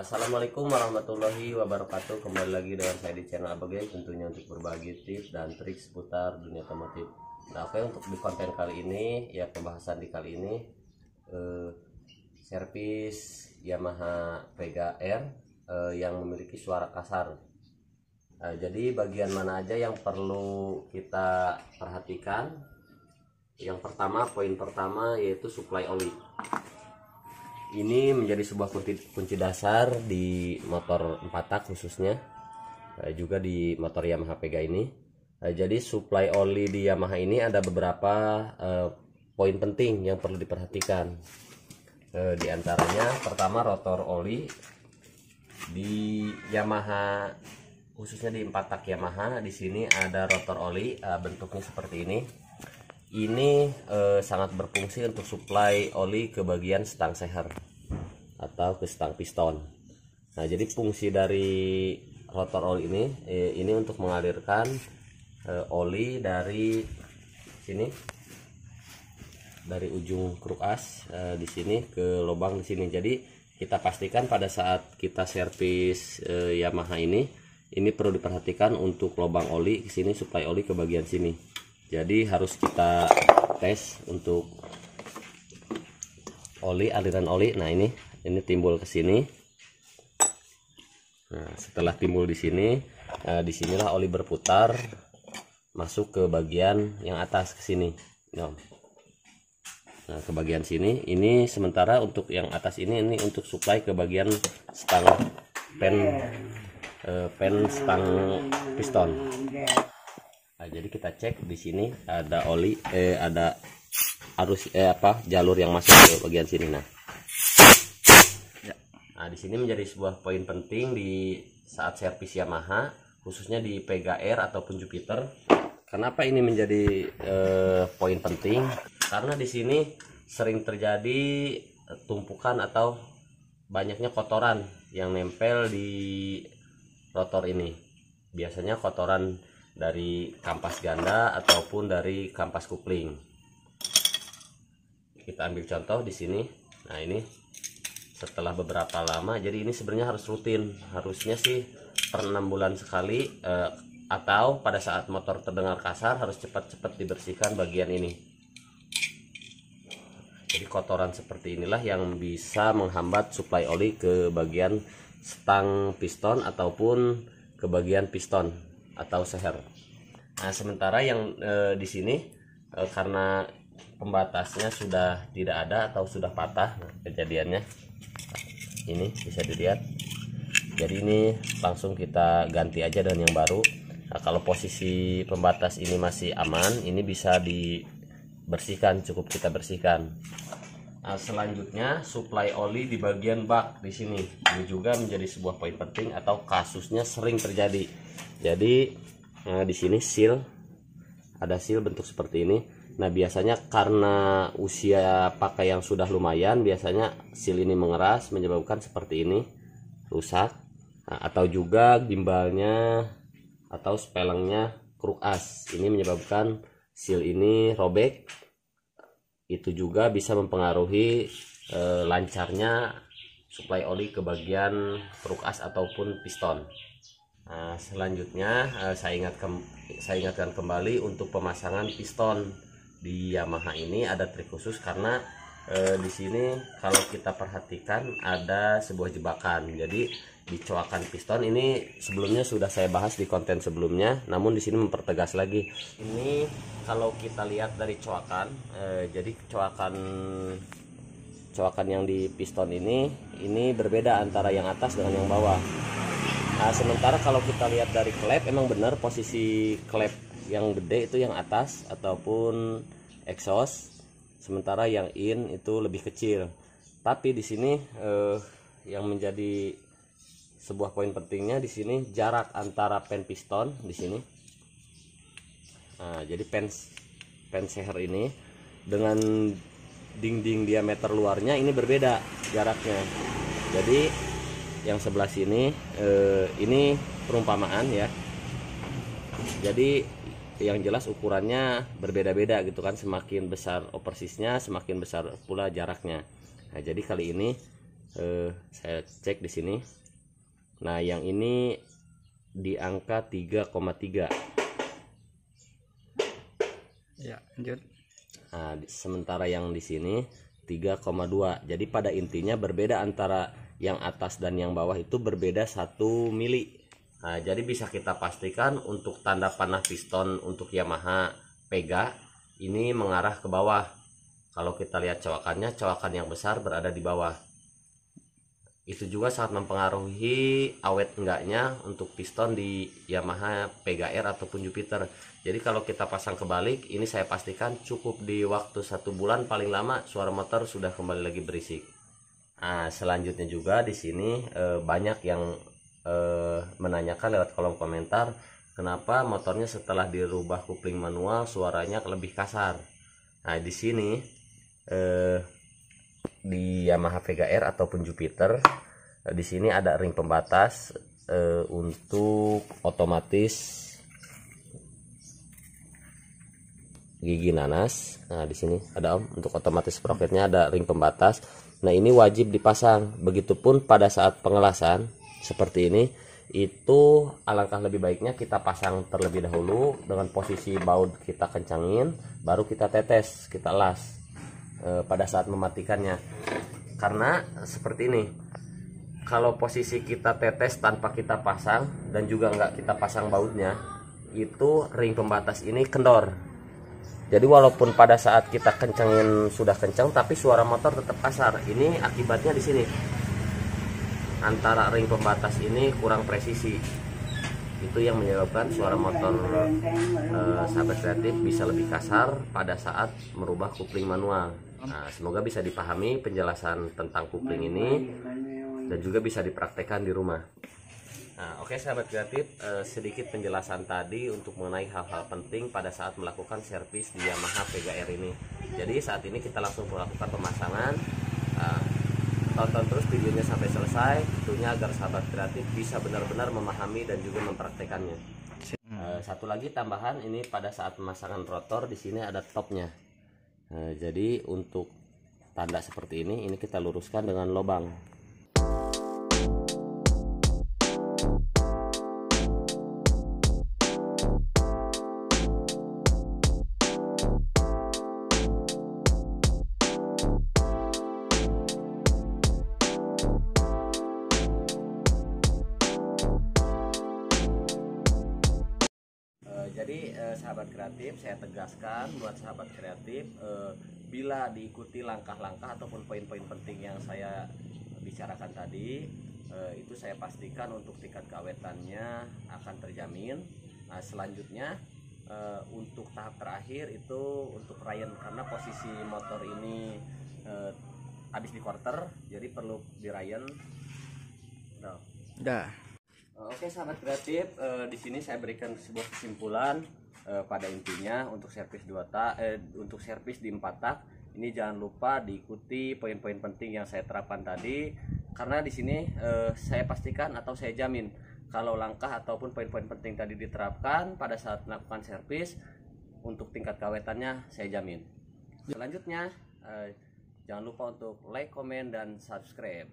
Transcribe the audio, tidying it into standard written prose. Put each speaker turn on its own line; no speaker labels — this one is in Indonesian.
Assalamualaikum warahmatullahi wabarakatuh. Kembali lagi dengan saya di channel ABG, tentunya untuk berbagi tips dan trik seputar dunia otomotif. Nah, oke, untuk di konten kali ini, ya pembahasan di kali ini servis Yamaha Vega R yang memiliki suara kasar. Jadi bagian mana aja yang perlu kita perhatikan? Yang pertama, poin pertama yaitu suplai oli. Ini menjadi sebuah kunci dasar di motor 4 tak khususnya, juga di motor Yamaha Vega ini. Jadi suplai oli di Yamaha ini ada beberapa poin penting yang perlu diperhatikan. Di antaranya pertama, rotor oli di Yamaha, khususnya di 4 tak Yamaha. Di sini ada rotor oli, bentuknya seperti ini. Ini sangat berfungsi untuk suplai oli ke bagian stang seher atau ke stang piston. Nah, jadi fungsi dari rotor oli ini untuk mengalirkan oli dari sini, dari ujung kruk as di sini ke lubang di sini. Jadi kita pastikan pada saat kita servis Yamaha ini perlu diperhatikan untuk lubang oli ke sini, suplai oli ke bagian sini. Jadi harus kita tes untuk oli, aliran oli. Nah, ini timbul ke sini. Nah, setelah timbul di sini, disinilah oli berputar masuk ke bagian yang atas ke sini. Nah, ke bagian sini. Ini sementara untuk yang atas ini untuk suplai ke bagian stang pen stang piston. Nah, jadi kita cek di sini ada oli, ada arus jalur yang masuk ke bagian sini. Nah, di sini menjadi sebuah poin penting di saat servis Yamaha, khususnya di Vega R ataupun Jupiter. Kenapa ini menjadi poin penting? Karena di sini sering terjadi tumpukan atau banyaknya kotoran yang nempel di rotor ini. Biasanya kotoran dari kampas ganda ataupun dari kampas kupling. Kita ambil contoh di sini. Nah, ini setelah beberapa lama, jadi ini sebenarnya harus rutin, harusnya sih per 6 bulan sekali, atau pada saat motor terdengar kasar harus cepat-cepat dibersihkan bagian ini. Jadi kotoran seperti inilah yang bisa menghambat suplai oli ke bagian stang piston ataupun ke bagian piston atau seher. Nah, sementara yang di sini karena pembatasnya sudah tidak ada atau sudah patah, kejadiannya ini bisa dilihat. Jadi ini langsung kita ganti aja dengan yang baru. Nah, kalau posisi pembatas ini masih aman, ini bisa dibersihkan, cukup kita bersihkan. Nah, selanjutnya suplai oli di bagian bak di sini. Ini juga menjadi sebuah poin penting atau kasusnya sering terjadi. Jadi di sini ada seal bentuk seperti ini. Nah, biasanya karena usia pakai yang sudah lumayan, biasanya seal ini mengeras menyebabkan seperti ini rusak. Nah, atau juga gimbalnya atau spelengnya kruk as ini menyebabkan seal ini robek. Itu juga bisa mempengaruhi lancarnya suplai oli ke bagian kruk as ataupun piston. Nah, selanjutnya saya ingatkan kembali untuk pemasangan piston di Yamaha ini ada trik khusus, karena di sini kalau kita perhatikan ada sebuah jebakan. Jadi di coakan piston ini sebelumnya sudah saya bahas di konten sebelumnya, namun di sini mempertegas lagi. Ini kalau kita lihat dari coakan, jadi coakan yang di piston ini berbeda antara yang atas dengan yang bawah. Nah, sementara kalau kita lihat dari klep, emang benar posisi klep yang gede itu yang atas ataupun exhaust, sementara yang in itu lebih kecil. Tapi di sini yang menjadi sebuah poin pentingnya di sini jarak antara pen piston di sini. Nah, jadi pen seher ini dengan dinding diameter luarnya ini berbeda jaraknya. Jadi yang sebelah sini ini perumpamaan ya. Jadi yang jelas ukurannya berbeda-beda gitu kan, semakin besar oversiznya semakin besar pula jaraknya. Nah, jadi kali ini Saya cek di sini. Nah, yang ini di angka 3,3.
Ya, lanjut.
Nah, sementara yang di sini 3,2. Jadi pada intinya berbeda antara yang atas dan yang bawah itu berbeda 1 mili. Nah, jadi bisa kita pastikan untuk tanda panah piston untuk Yamaha Pega ini mengarah ke bawah. Kalau kita lihat cowakannya, cowakan yang besar berada di bawah. Itu juga sangat mempengaruhi awet enggaknya untuk piston di Yamaha Pega R ataupun Jupiter. Jadi kalau kita pasang kebalik, ini saya pastikan cukup di waktu 1 bulan paling lama suara motor sudah kembali lagi berisik. Nah, selanjutnya juga di sini banyak yang menanyakan lewat kolom komentar, kenapa motornya setelah dirubah kopling manual suaranya lebih kasar. Nah, di sini di Yamaha Vega R ataupun Jupiter, di sini ada ring pembatas untuk otomatis gigi nanas. Nah, di sini ada untuk otomatis sprocketnya ada ring pembatas. Nah, ini wajib dipasang. Begitupun pada saat pengelasan seperti ini, itu alangkah lebih baiknya kita pasang terlebih dahulu dengan posisi baut kita kencangin, baru kita tetes, kita las pada saat mematikannya. Karena seperti ini, kalau posisi kita tetes tanpa kita pasang dan juga nggak kita pasang bautnya, itu ring pembatas ini kendor. Jadi walaupun pada saat kita kencangin sudah kencang, tapi suara motor tetap kasar. Ini akibatnya di sini, antara ring pembatas ini kurang presisi. Itu yang menyebabkan suara motor sahabat kreatif bisa lebih kasar pada saat merubah kopling manual. Nah, semoga bisa dipahami penjelasan tentang kopling ini dan juga bisa dipraktekkan di rumah. Nah, oke sahabat kreatif, sedikit penjelasan tadi untuk mengenai hal-hal penting pada saat melakukan servis di Yamaha Vega R ini. Jadi saat ini kita langsung melakukan pemasangan. Tonton terus videonya sampai selesai, tentunya agar sahabat kreatif bisa benar-benar memahami dan juga mempraktekannya. Satu lagi tambahan, ini pada saat pemasangan rotor di sini ada topnya. Jadi untuk tanda seperti ini kita luruskan dengan lubang. Jadi sahabat kreatif, saya tegaskan buat sahabat kreatif, bila diikuti langkah-langkah ataupun poin-poin penting yang saya bicarakan tadi, itu saya pastikan untuk tingkat keawetannya akan terjamin. Nah, selanjutnya untuk tahap terakhir itu untuk Ryan, karena posisi motor ini habis di quarter, jadi perlu di Ryan.
Udah.
Oke sahabat kreatif, di sini saya berikan sebuah kesimpulan. Pada intinya untuk servis untuk servis di 4 tak ini jangan lupa diikuti poin-poin penting yang saya terapkan tadi, karena di sini saya pastikan atau saya jamin kalau langkah ataupun poin-poin penting tadi diterapkan pada saat melakukan servis, untuk tingkat keawetannya saya jamin. Selanjutnya jangan lupa untuk like, komen, dan subscribe.